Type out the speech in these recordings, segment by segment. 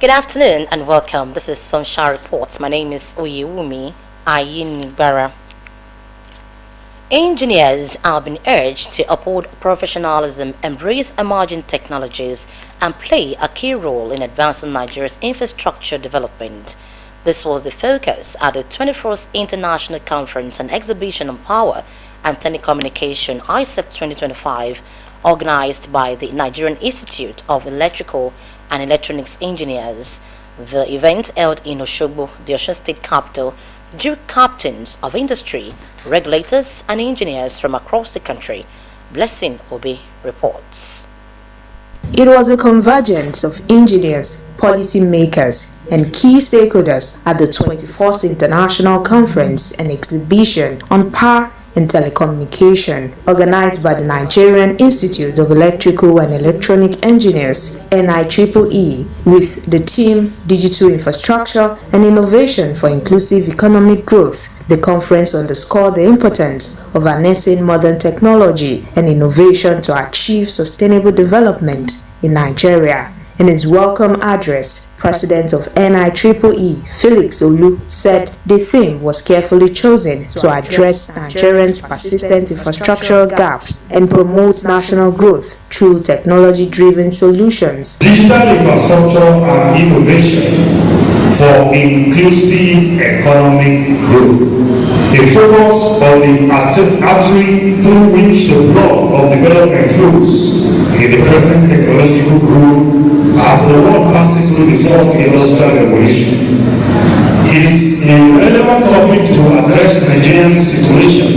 Good afternoon and welcome. This is Sunshine Reports. My name is Oyewumi Ayinibara. Engineers have been urged to uphold professionalism, embrace emerging technologies, and play a key role in advancing Nigeria's infrastructure development. This was the focus at the 21st International Conference and Exhibition on Power and Telecommunication ICEP 2025, organized by the Nigerian Institute of Electrical and Electronics Engineers. The event held in Osogbo, the Osun State capital, drew captains of industry, regulators, and engineers from across the country. Blessing Obi reports. It was a convergence of engineers, policymakers, and key stakeholders at the 21st International Conference and Exhibition on Power and Telecommunication, organized by the Nigerian Institute of Electrical and Electronic Engineers (NIEEE), with the theme Digital Infrastructure and Innovation for Inclusive Economic Growth. The conference underscored the importance of harnessing modern technology and innovation to achieve sustainable development in Nigeria. In his welcome address, President of NIEEE, Felix Olu, said the theme was carefully chosen to address Nigerians' persistent infrastructural gaps and promote national growth through technology-driven solutions. Digital infrastructure and innovation for inclusive economic growth. A focus on the artery through which the blood of development flows in the present technological growth as the world passes through the fourth industrial revolution. It is a relevant topic to address Nigeria's situation,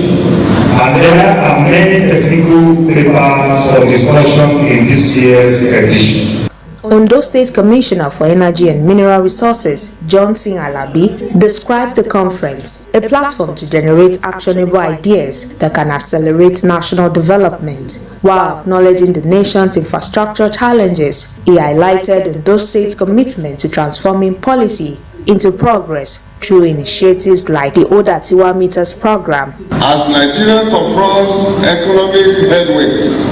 and there are many technical papers for discussion in this year's edition. Ondo State Commissioner for Energy and Mineral Resources, Johnson Alabi, described the conference a platform to generate actionable ideas that can accelerate national development. While acknowledging the nation's infrastructure challenges, he highlighted Ondo State's commitment to transforming policy into progress through initiatives like the Oda Tiwa Meters program. As Nigeria confronts economic headwinds,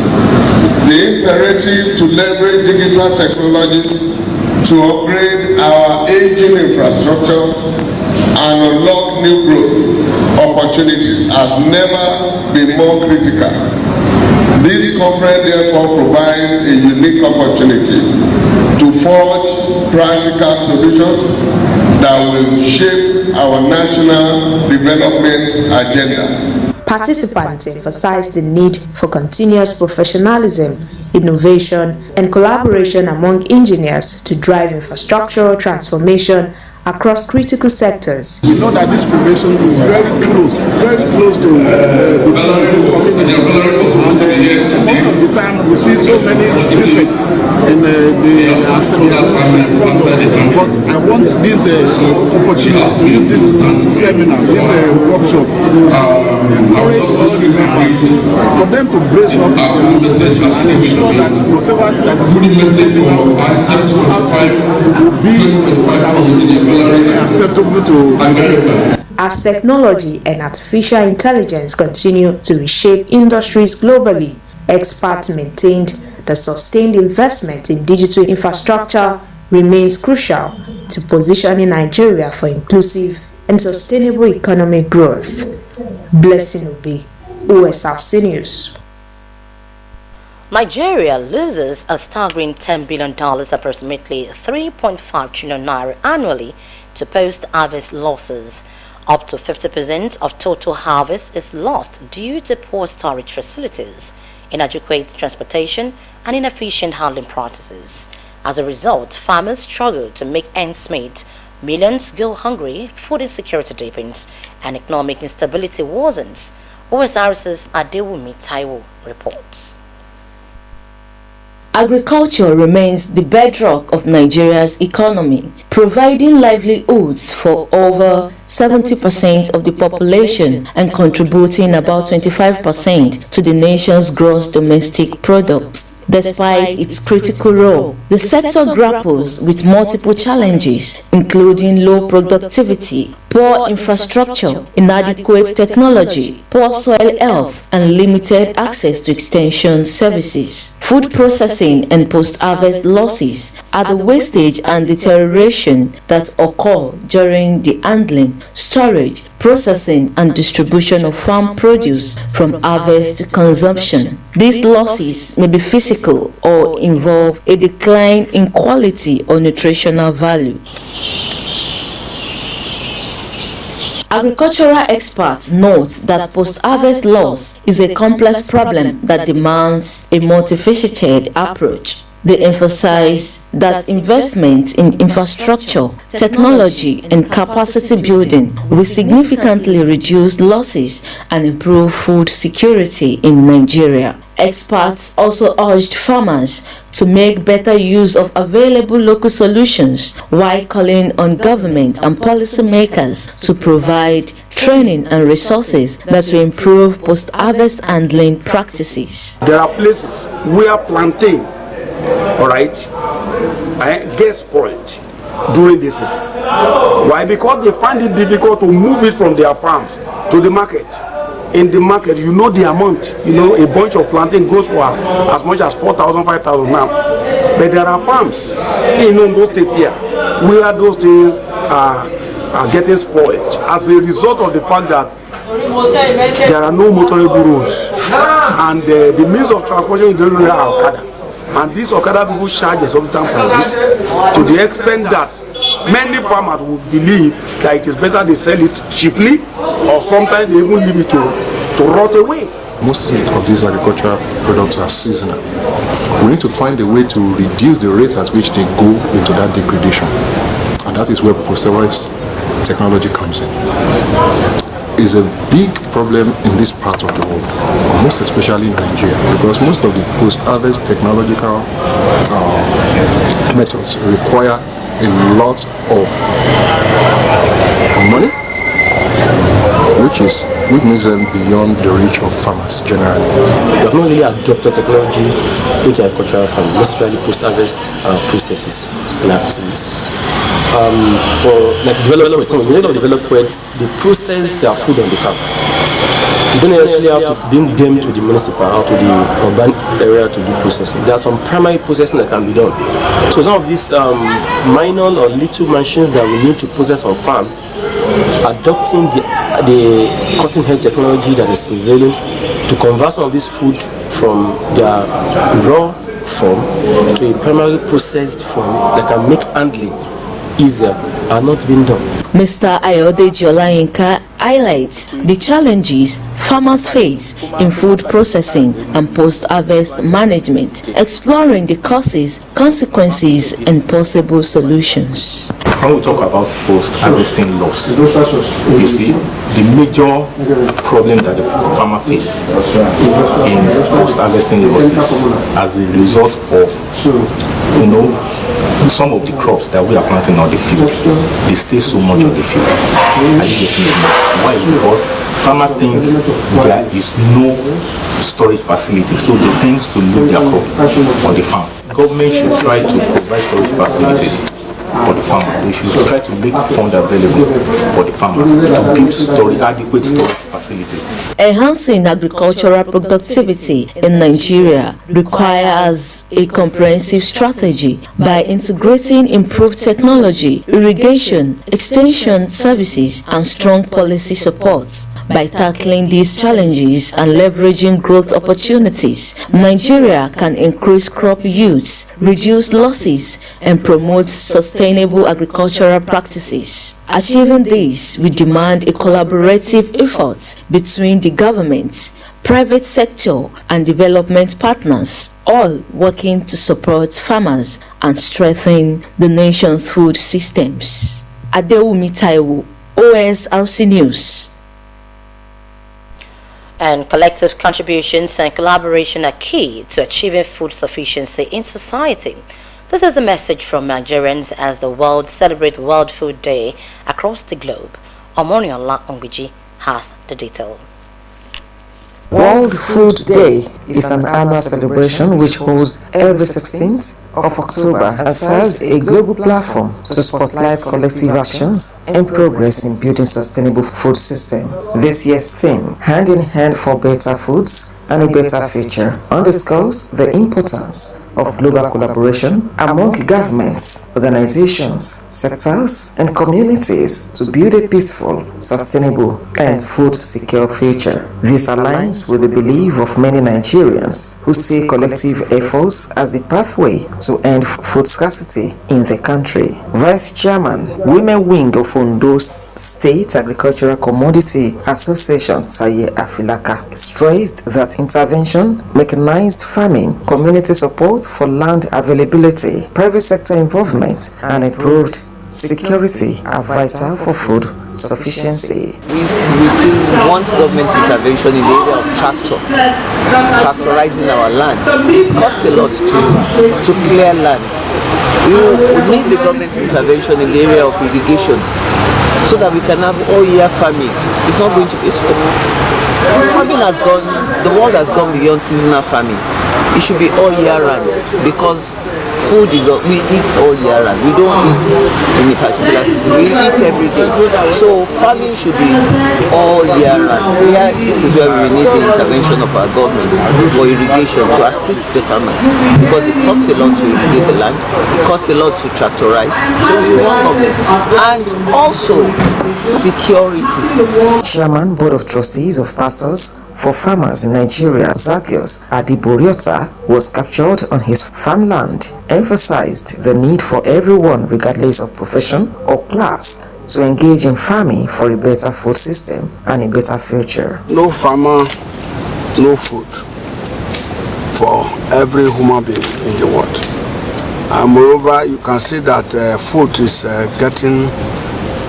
the imperative to leverage digital technologies to upgrade our aging infrastructure and unlock new growth opportunities has never been more critical. This conference therefore provides a unique opportunity to forge practical solutions that will shape our national development agenda. Participants emphasized the need for continuous professionalism, innovation, and collaboration among engineers to drive infrastructural transformation across critical sectors. We know that this profession is very close to the community. And most of the time we see so many defects in the assembly product. But I want this opportunity to use this seminar, this workshop, encourage all the members for them to brace up and ensure that whatever that is going out will be acceptable to. As technology and artificial intelligence continue to reshape industries globally, experts maintained that sustained investment in digital infrastructure remains crucial to positioning Nigeria for inclusive and sustainable economic growth. Blessing Obi, Osrc News. Nigeria loses a staggering $10 billion, approximately 3.5 trillion naira annually, to post-harvest losses. Up to 50% of total harvest is lost due to poor storage facilities, inadequate transportation, and inefficient handling practices. As a result, farmers struggle to make ends meet, millions go hungry, food insecurity deepens, and economic instability worsens. Osrc's Adewumi Taiwo reports. Agriculture remains the bedrock of Nigeria's economy, providing livelihoods for over 70% of the population and contributing about 25% to the nation's gross domestic product. Despite its critical role, the sector grapples with multiple challenges, including low productivity, poor infrastructure, inadequate technology, poor soil health, and limited access to extension services. Food processing and post-harvest losses are the wastage and deterioration that occur during the handling, storage, processing and distribution of farm produce from harvest to consumption. These losses may be physical or involve a decline in quality or nutritional value. Agricultural experts note that post-harvest loss is a complex problem that demands a multifaceted approach. They emphasize that investment in infrastructure, technology, and capacity building will significantly reduce losses and improve food security in Nigeria. Experts also urged farmers to make better use of available local solutions while calling on government and policymakers to provide training and resources that will improve post-harvest handling practices. There are places where plantain, gets spoiled during this season. Why? Because they find it difficult to move it from their farms to the market. In the market, you know the amount. A bunch of plantain goes for as much as 4,000, 5,000 now. But there are farms in those states here where those things are getting spoiled as a result of the fact that there are no motorable roads and the means of transportation in the area are Okada. And these Okada people charge exorbitant prices to the extent that many farmers would believe that it is better they sell it cheaply, or sometimes they even leave it to rot away. Most of these agricultural products are seasonal. We need to find a way to reduce the rate at which they go into that degradation. And that is where post-harvest technology comes in. Is a big problem in this part of the world, most especially in Nigeria, because most of the post-harvest technological methods require a lot of money, which makes them beyond the reach of farmers generally. We have not really adopted technology into agricultural farming, most especially post-harvest processes and activities. For development, some of the developers, they process their food on the farm. You don't necessarily have to bring them to the municipal or to the urban area to do processing. There are some primary processing that can be done. So some of these minor or little machines that we need to process on farm, adopting the cutting-edge technology that is prevailing to convert some of this food from their raw form to a primarily processed form that can make handling easier are not being done. Mr. Ayodeji Olayinka highlights the challenges farmers face in food processing and post-harvest management, exploring the causes, consequences, and possible solutions. When we talk about post-harvesting loss, you see, the major problem that the farmer faces in post-harvesting losses as a result of, some of the crops that we are planting on the field, they stay so much on the field. Are you getting it? Why? Because farmers think there is no storage facility, so they tend to leave their crop on the farm. Government should try to provide storage facilities for the farmer. They should try to make funds available for the farmers to build adequate storage facilities. Enhancing agricultural productivity in Nigeria requires a comprehensive strategy by integrating improved technology, irrigation, extension services, and strong policy support. By tackling these challenges and leveraging growth opportunities, Nigeria can increase crop yields, reduce losses, and promote sustainable agricultural practices. Achieving this will demand a collaborative effort between the government, private sector, and development partners, all working to support farmers and strengthen the nation's food systems. Adewumi Taiwo, Osrc News. And collective contributions and collaboration are key to achieving food sufficiency in society. This is a message from Nigerians as the world celebrates World Food Day across the globe. Omoniola Ongwiji has the detail. World Food Day is an annual celebration which holds every 16th of October and serves a global platform to spotlight collective actions and progress in building sustainable food system. This year's theme, Hand in Hand for Better Foods and a Better Future, underscores the importance of global collaboration among governments, organizations, sectors, and communities to build a peaceful, sustainable, and food-secure future. This aligns with the belief of many Nigerians who see collective efforts as a pathway to end food scarcity in the country. Vice Chairman, Women Wing of Ondo's State Agricultural Commodity Association Taye Afilaka stressed that intervention, mechanized farming, community support for land availability, private sector involvement, and improved security are vital for food sufficiency. We still want government intervention in the area of tractorizing our land. It costs a lot to clear lands. We need the government intervention in the area of irrigation, so that we can have all year farming. It's not going to be farming has gone, the world has gone beyond seasonal farming. It should be all year round, because food is we eat all year round. We don't eat in a particular season. We eat every day. So farming should be all year round. This is where we need the intervention of our government for irrigation to assist the farmers, because it costs a lot to irrigate the land. It costs a lot to tractorize. So we want it. And also security. Chairman Board of Trustees of Pastors for Farmers in Nigeria, Zacchaeus Adiboriota, was captured on his farmland, emphasized the need for everyone, regardless of profession or class, to engage in farming for a better food system and a better future. No farmer, no food for every human being in the world. And moreover, you can see that food is getting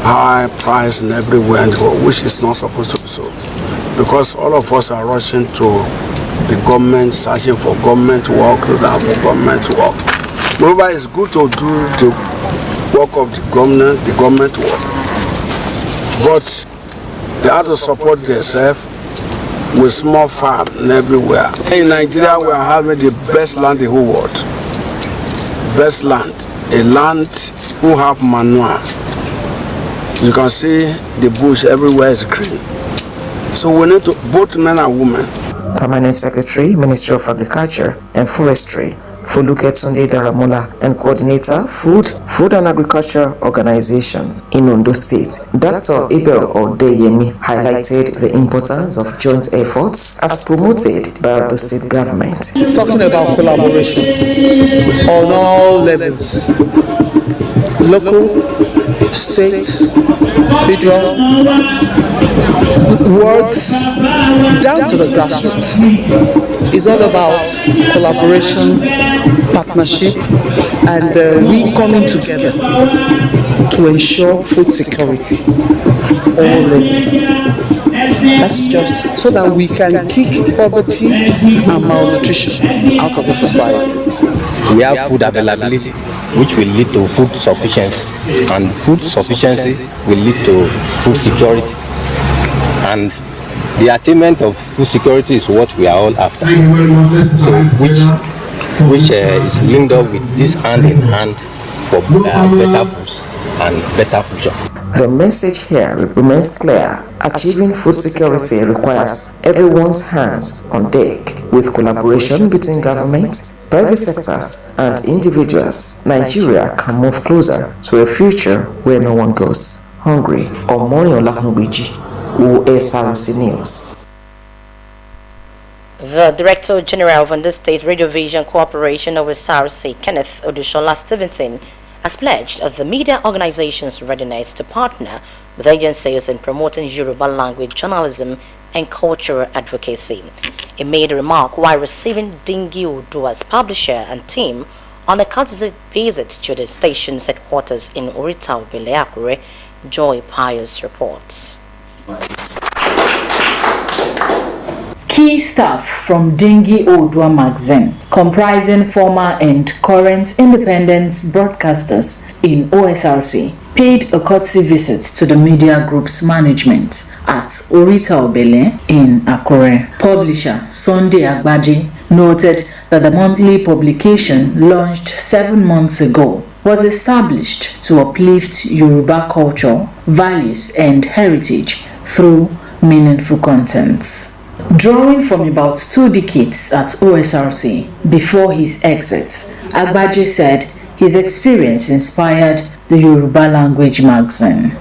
high price in everywhere in the world, which is not supposed to be so. Because all of us are rushing to the government, searching for government work, government work. Moreover, it's good to do the work of the government work. But they have to support themselves with small farm everywhere. In Nigeria, we are having the best land in the whole world. Best land, a land who have manure. You can see the bush everywhere is green. So we need to, both men and women. Permanent Secretary, Ministry of Agriculture and Forestry, Foluke Tunde Daramola, and Coordinator, Food and Agriculture Organization in Ondo State, Dr. Abel Odeyemi, highlighted the importance of joint efforts as promoted by Ondo State government. Talking about collaboration on all levels, local, state, federal, words down to the grassroots. It's all about collaboration, partnership, and we coming together to ensure food security at all levels. That's just so that we can kick poverty and malnutrition out of the society. We have food availability, which will lead to food sufficiency, and food sufficiency will lead to food security. And the attainment of food security is what we are all after, so which is linked up with this hand in hand for better foods and better future. The message here remains clear. Achieving food security requires everyone's hands on deck. With collaboration between government, private sectors, and individuals, Nigeria can move closer to a future where no one goes hungry. Omoni Olahungbiji, Osrc News. The Director General of the State Radio Vision Corporation, Osrc, Kenneth Odushola Stevenson, has pledged the media organization's readiness to partner with agencies in promoting Yoruba language journalism and cultural advocacy. He made a remark while receiving Dingi Udua's publisher and team on a courtesy visit to the station's headquarters in Orita Obele, Akure. Joy Pius reports. Key staff from Dingi Odua magazine, comprising former and current independent broadcasters in OSRC, paid a courtesy visit to the media group's management at Orita Obele in Akure. Publisher Sunday Agbaji noted that the monthly publication, launched 7 months ago, was established to uplift Yoruba culture, values, and heritage through meaningful contents. Drawing from about 2 decades at OSRC before his exit, Agbaje said his experience inspired the Yoruba language magazine.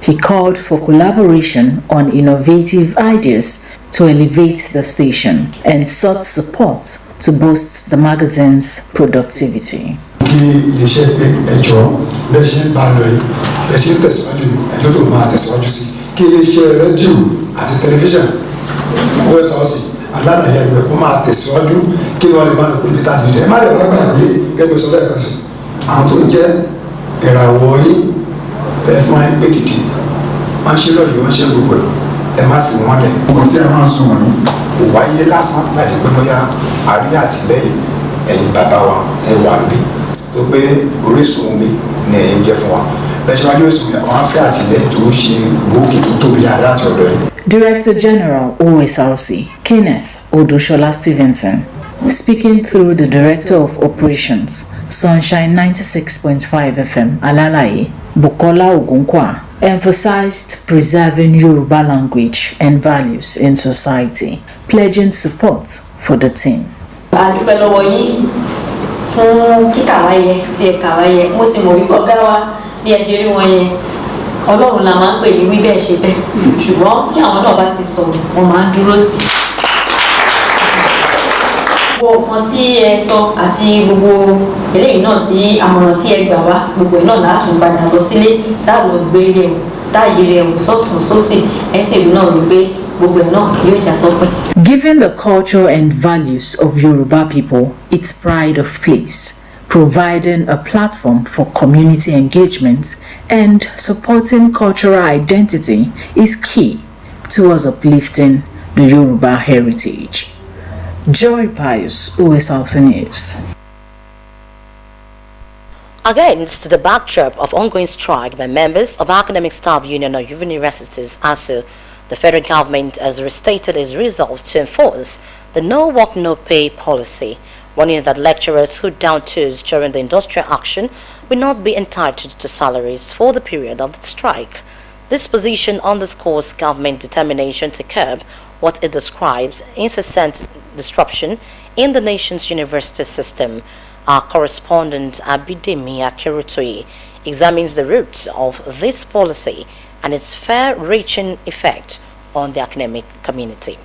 He called for collaboration on innovative ideas to elevate the station and sought support to boost the magazine's productivity. Director General OSRC, Kenneth Odushola Stevenson, speaking through the Director of Operations, Sunshine 96.5 FM, Alalaye, Bukola Ogunkwa, emphasized preserving Yoruba language and values in society, pledging support for the team. Ọlọ́run la máa ń pè ní wí bẹ́ẹ̀ ṣe bẹ́ẹ̀ ṣùgbọ́n tí àwọn náà bá ti sọ̀rọ̀ wọ́n máa ń dúró tì. Gbogbo nǹkan tí ẹ sọ àti gbogbo eléyìí náà tí àmọ̀ràn tí ẹ gbà wá gbogbo ẹ̀ náà látún padà lọ sílé táwọn gbé yẹ̀wò táyé rẹ̀ wò sọ́tún sósì ẹsẹ̀ ìlú náà wípé gbogbo ẹ̀ náà yóò já sọ́pẹ́. Giving the culture and values of Yoruba people its pride of place, providing a platform for community engagement and supporting cultural identity is key towards uplifting the Yoruba heritage. Joy Pius, OSRC News. Against the backdrop of ongoing strike by members of Academic Staff Union of Universities, ASU, the federal government has restated its resolve to enforce the no work, no pay policy, warning that lecturers who down tools during the industrial action will not be entitled to salaries for the period of the strike. This position underscores government determination to curb what it describes incessant disruption in the nation's university system. Our correspondent Abidemi Akerutoi examines the roots of this policy and its far-reaching effect on the academic community.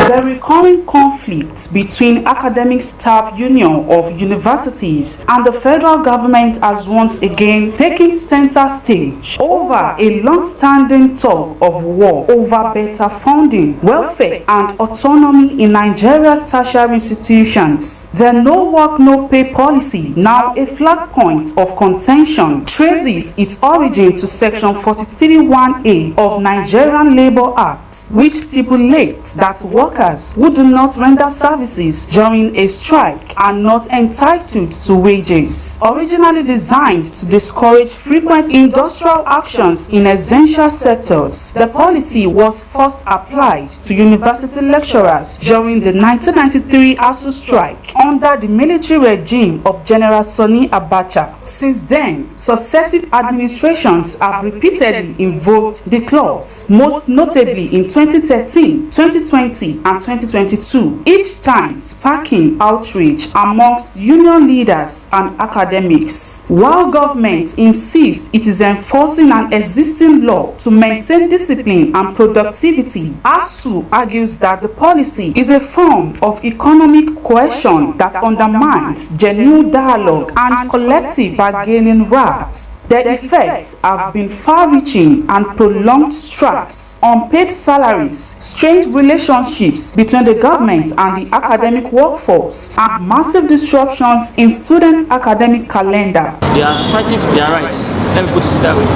The recurring conflict between Academic Staff Union of Universities and the federal government has once again taken center stage over a long-standing tug of war over better funding, welfare and autonomy in Nigeria's tertiary institutions. The no work, no pay policy, now a flag point of contention, traces its origin to Section 43(1)(a) of Nigerian Labour Act, which stipulates that workers who do not render services during a strike are not entitled to wages. Originally designed to discourage frequent industrial actions in essential sectors, the policy was first applied to university lecturers during the 1993 ASU strike under the military regime of General Sani Abacha. Since then, successive administrations have repeatedly invoked the clause, most notably in 2013, 2020 and 2022, each time sparking outrage amongst union leaders and academics. While government insists it is enforcing an existing law to maintain discipline and productivity, ASU argues that the policy is a form of economic coercion that undermines genuine dialogue and collective bargaining rights. The effects have been far-reaching and prolonged strikes, unpaid salaries, strained relationships relationships between the government and the academic workforce, and massive disruptions in students' academic calendar. They are fighting for their rights. Let me put it that way.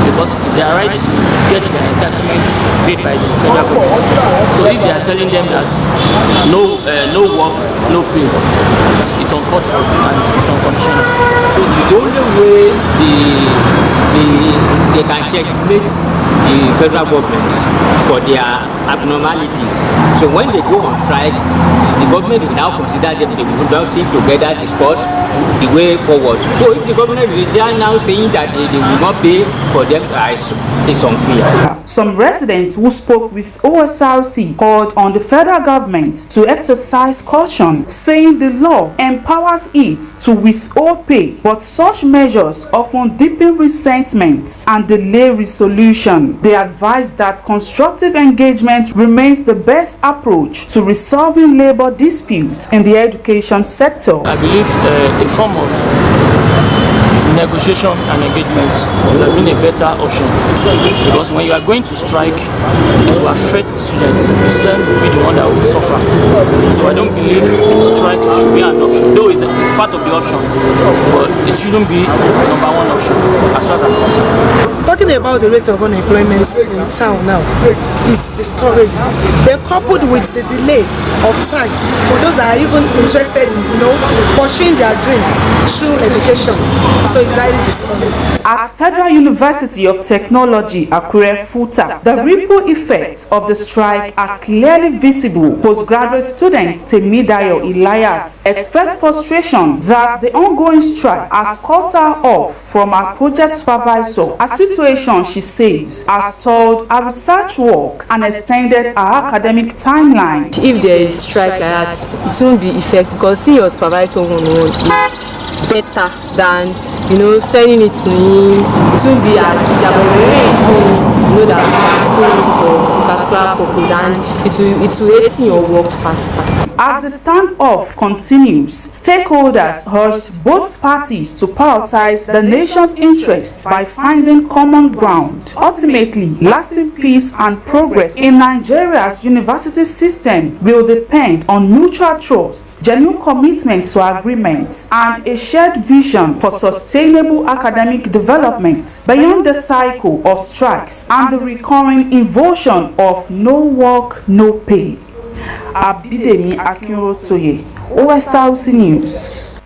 Because it's their right to get their entitlement paid by the federal government. So if they are telling them that no work, no pay, it's uncalled for and it's unconditional. So the only way they can checkmate the federal government for their abnormalities. So when they go on strike, the government will now consider them, they will now sit together, discuss the way forward. So if the government they are now saying that they will not pay for them, it's unfair. Some residents who spoke with OSRC called on the federal government to exercise caution, saying the law empowers it to withhold pay, but such measures often deepen resentment and delay resolution. They advise that constructive engagement remains the best approach to resolving labor disputes in the education sector. I believe a form of negotiation and engagement would have been a better option, because when you are going to strike, it will affect the students. The students will be the one that will suffer. So I don't believe strike should be an option, though it's part of the option, but it shouldn't be number one option as far as I'm concerned. Talking about the rate of unemployment in town now is discouraging. Then coupled with the delay of time for those that are even interested in pursuing their dream through education. So it's highly discouraging. At Federal University of Technology, Akure Futa, the ripple effects of the strike are clearly visible. Postgraduate student Temidayo Ilayat expressed frustration that the ongoing strike has cut her off from her project supervisor, a situation she says has stalled her research work and extended her academic timeline. If there is strike like that, it won't be effective, because seeing your supervisor one-on-one is better than sending it to him. It won't be as easy, but when you see that we are asking for a particular purpose, and it will hasten your work faster. As the standoff continues, stakeholders urged both parties to prioritize the nation's interests by finding common ground. Ultimately, lasting peace and progress in Nigeria's university system will depend on mutual trust, genuine commitment to agreements, and a shared vision for sustainable academic development beyond the cycle of strikes and the recurring inversion of no work, no pay. Abidemi Akinrotoye, OSRC News.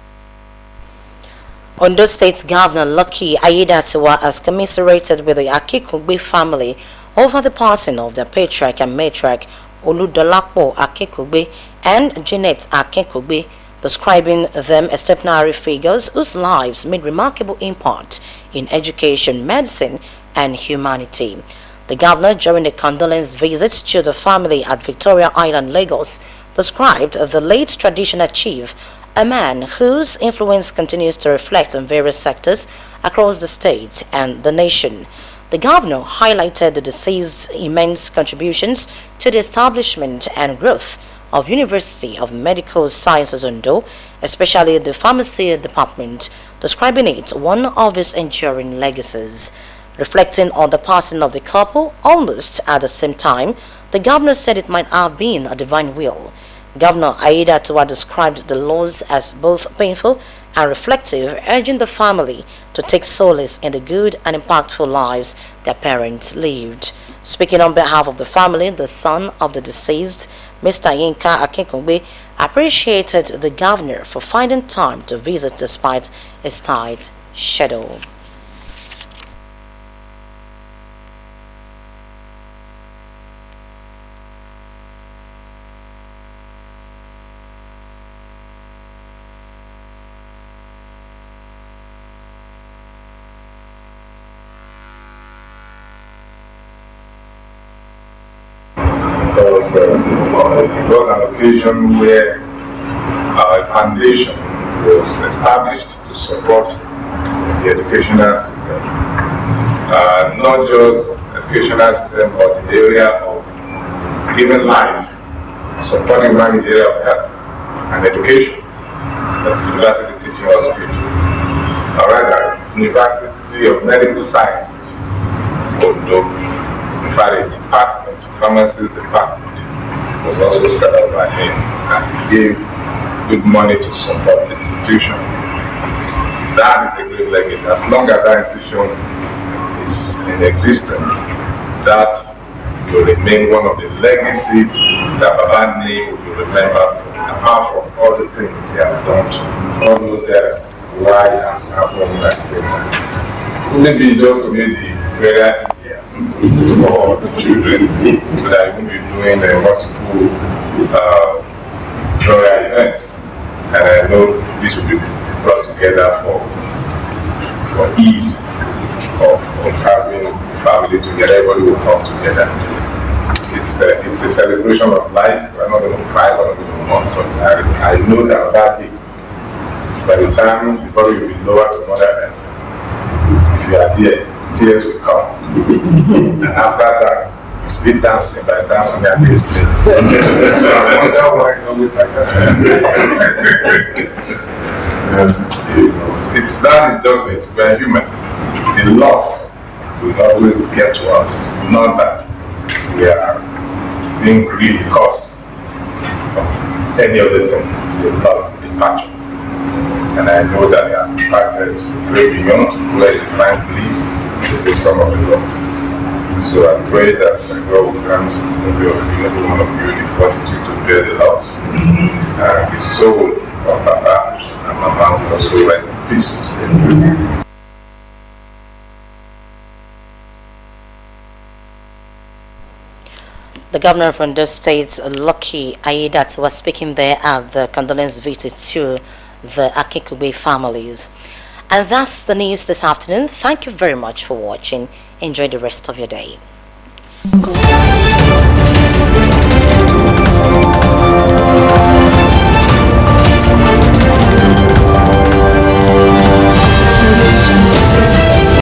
Ondo State Governor Lucky Aiyedatiwa has commiserated with the Akikugbe family over the passing of their patriarch and matriarch Oludolapo Akikugbe and Jeanette Akikugbe, describing them as extraordinary figures whose lives made remarkable impact in education, medicine, and humanity. The governor, during a condolence visit to the family at Victoria Island, Lagos, described the late traditional chief, a man whose influence continues to reflect on various sectors across the state and the nation. The governor highlighted the deceased's immense contributions to the establishment and growth of University of Medical Sciences Ondo, especially the pharmacy department, describing it one of his enduring legacies. Reflecting on the passing of the couple almost at the same time, the governor said it might have been a divine will. Governor Aiyedatiwa described the loss as both painful and reflective, urging the family to take solace in the good and impactful lives their parents lived. Speaking on behalf of the family, the son of the deceased, Mr. Yinka Akikugbe, appreciated the governor for finding time to visit despite his tight schedule. It was an occasion where a foundation was established to support the educational system. Not just educational system, but the area of giving life, supporting the area of health and education that the University Teaching Hospital, or rather, University of Medical Sciences, Ondo, in fact, a department, pharmacy department, was also set up by him, and he gave good money to support the institution. That is a great legacy. As long as that institution is in existence, that will remain one of the legacies that Baba name will be remembered, apart from all the things he has done to all those that wide as problems at the same time. Maybe just to make the prayer easier for the children, so that you won't be doing multiple prayer events. And I know this will be brought together for ease of having family together. Everybody will come together. It's a celebration of life. We're not going to cry, we're not going to mourn, but I know that on that day, by the time the body will be lower to Mother Earth, if you are there, tears will come. And after that, you sit dancing by the time Sonia is playing. So I wonder why it's always like that. That is just it. We are human. The loss will always get to us. Not that we are being grieved because of any other thing. The loss, the departure. And I know that he has departed way beyond where he find bliss in the sum of the Lord. So I pray that God will grant every one of you the fortitude to bear the loss. And the soul of Papa and Mama will also rest in peace. The governor of Ondo State, Lucky Aidat, was speaking there at the condolence visit to the Akikube families. And that's the news this afternoon. Thank you very much for watching. Enjoy the rest of your day.